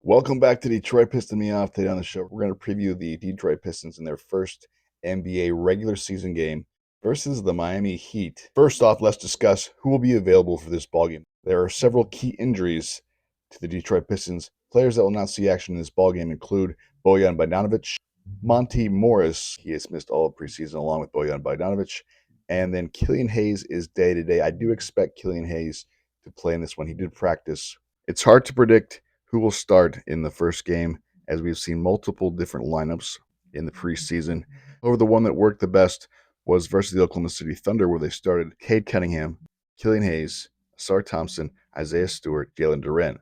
Welcome back to Detroit Pissing Me Off. Today on the show, we're going to preview the Detroit Pistons in their first NBA regular season game versus the Miami Heat. First off, let's discuss who will be available for this ballgame. There are several key injuries to the Detroit Pistons. Players that will not see action in this ballgame include Bojan Bogdonovic, Monte Morris. He has missed all of preseason along with Bojan Bogdonovic. And then Killian Hayes is day-to-day. I do expect Killian Hayes to play in this one. He did practice. It's hard to predict who will start in the first game, as we've seen multiple different lineups in the preseason. However, the one that worked the best was versus the Oklahoma City Thunder, where they started Cade Cunningham, Killian Hayes, Ausar Thompson, Isaiah Stewart, Jalen Duren.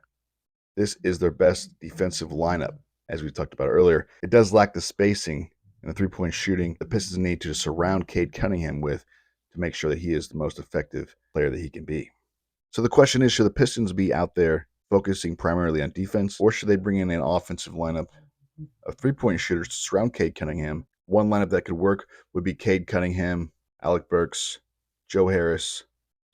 This is their best defensive lineup, as we talked about earlier. It does lack the spacing and the three-point shooting the Pistons need to surround Cade Cunningham with to make sure that he is the most effective player that he can be. So the question is, should the Pistons be out there focusing primarily on defense, or should they bring in an offensive lineup of three-point shooters to surround Cade Cunningham? One lineup that could work would be Cade Cunningham, Alec Burks, Joe Harris,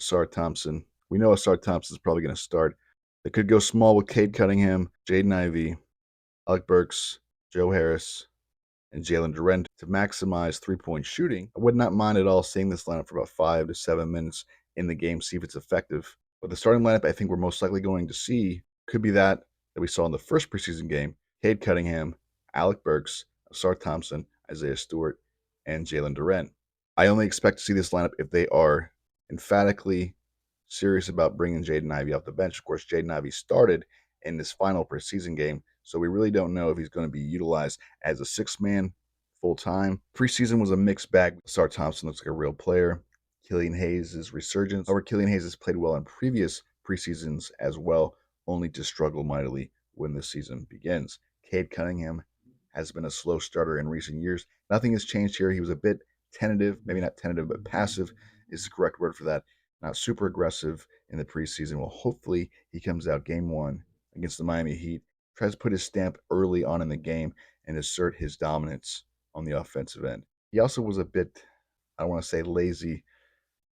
Ausar Thompson. We know Ausar Thompson is probably going to start. They could go small with Cade Cunningham, Jaden Ivey, Alec Burks, Joe Harris, and Jalen Duren to maximize three-point shooting. I would not mind at all seeing this lineup for about 5 to 7 minutes in the game, see if it's effective. But the starting lineup I think we're most likely going to see could be that we saw in the first preseason game: Cade Cunningham, Alec Burks, Ausar Thompson, Isaiah Stewart, and Jalen Duren. I only expect to see this lineup if they are emphatically serious about bringing Jaden Ivey off the bench. Of course, Jaden Ivey started in this final preseason game, so we really don't know if he's going to be utilized as a six-man full-time. Preseason was a mixed bag. Ausar Thompson looks like a real player. Killian Hayes' resurgence. However, Killian Hayes has played well in previous preseasons as well, only to struggle mightily when the season begins. Cade Cunningham has been a slow starter in recent years. Nothing has changed here. He was a bit tentative, maybe not tentative, but passive is the correct word for that. Not super aggressive in the preseason. Well, hopefully he comes out game one against the Miami Heat, tries to put his stamp early on in the game and assert his dominance on the offensive end. He also was a bit, I don't want to say lazy,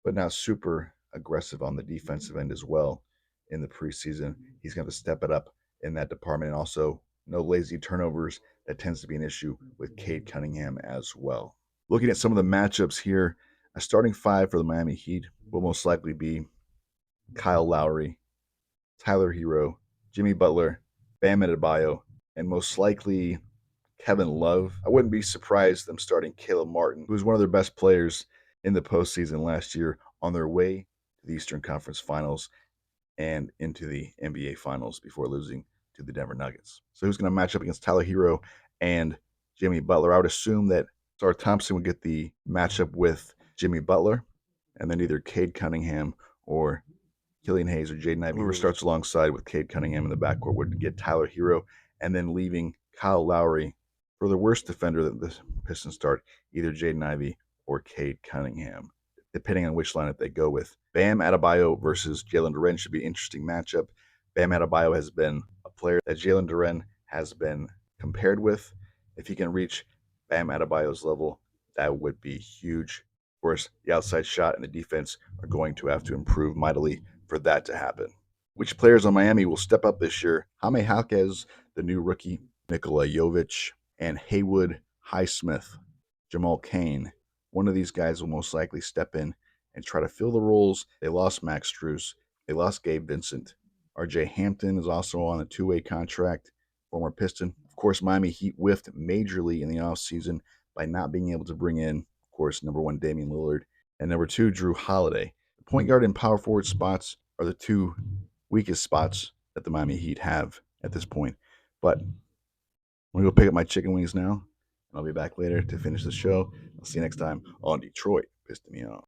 but not super aggressive on the defensive end as well in the preseason. He's going to step it up in that department. And also, no lazy turnovers. That tends to be an issue with Cade Cunningham as well. Looking at some of the matchups here, a starting five for the Miami Heat will most likely be Kyle Lowry, Tyler Hero, Jimmy Butler, Bam Adebayo, and most likely Kevin Love. I wouldn't be surprised them starting Caleb Martin, who was one of their best players in the postseason last year, on their way to the Eastern Conference Finals and into the NBA Finals before losing to the Denver Nuggets. So who's going to match up against Tyler Hero and Jimmy Butler? I would assume that Ausar Thompson would get the matchup with Jimmy Butler, and then either Cade Cunningham or Killian Hayes or Jaden Ivey, whoever starts alongside with Cade Cunningham in the backcourt, would get Tyler Hero, and then leaving Kyle Lowry for the worst defender that the Pistons start, either Jaden Ivey or Cade Cunningham, depending on which lineup they go with. Bam Adebayo versus Jalen Duren should be an interesting matchup. Bam Adebayo has been a player that Jalen Duren has been compared with. If he can reach Bam Adebayo's level, that would be huge. Of course, the outside shot and the defense are going to have to improve mightily for that to happen. Which players on Miami will step up this year? Jaime Jaquez, the new rookie, Nikola Jovic, and Haywood Highsmith, Jamal Cain. One of these guys will most likely step in and try to fill the roles. They lost Max Strus. They lost Gabe Vincent. RJ Hampton is also on a two-way contract, former Piston. Of course, Miami Heat whiffed majorly in the offseason by not being able to bring in, of course, number one, Damian Lillard, and number two, Drew Holiday. The point guard and power forward spots are the two weakest spots that the Miami Heat have at this point. But I'm going to go pick up my chicken wings now, and I'll be back later to finish the show. I'll see you next time on Detroit Pissing Me Off.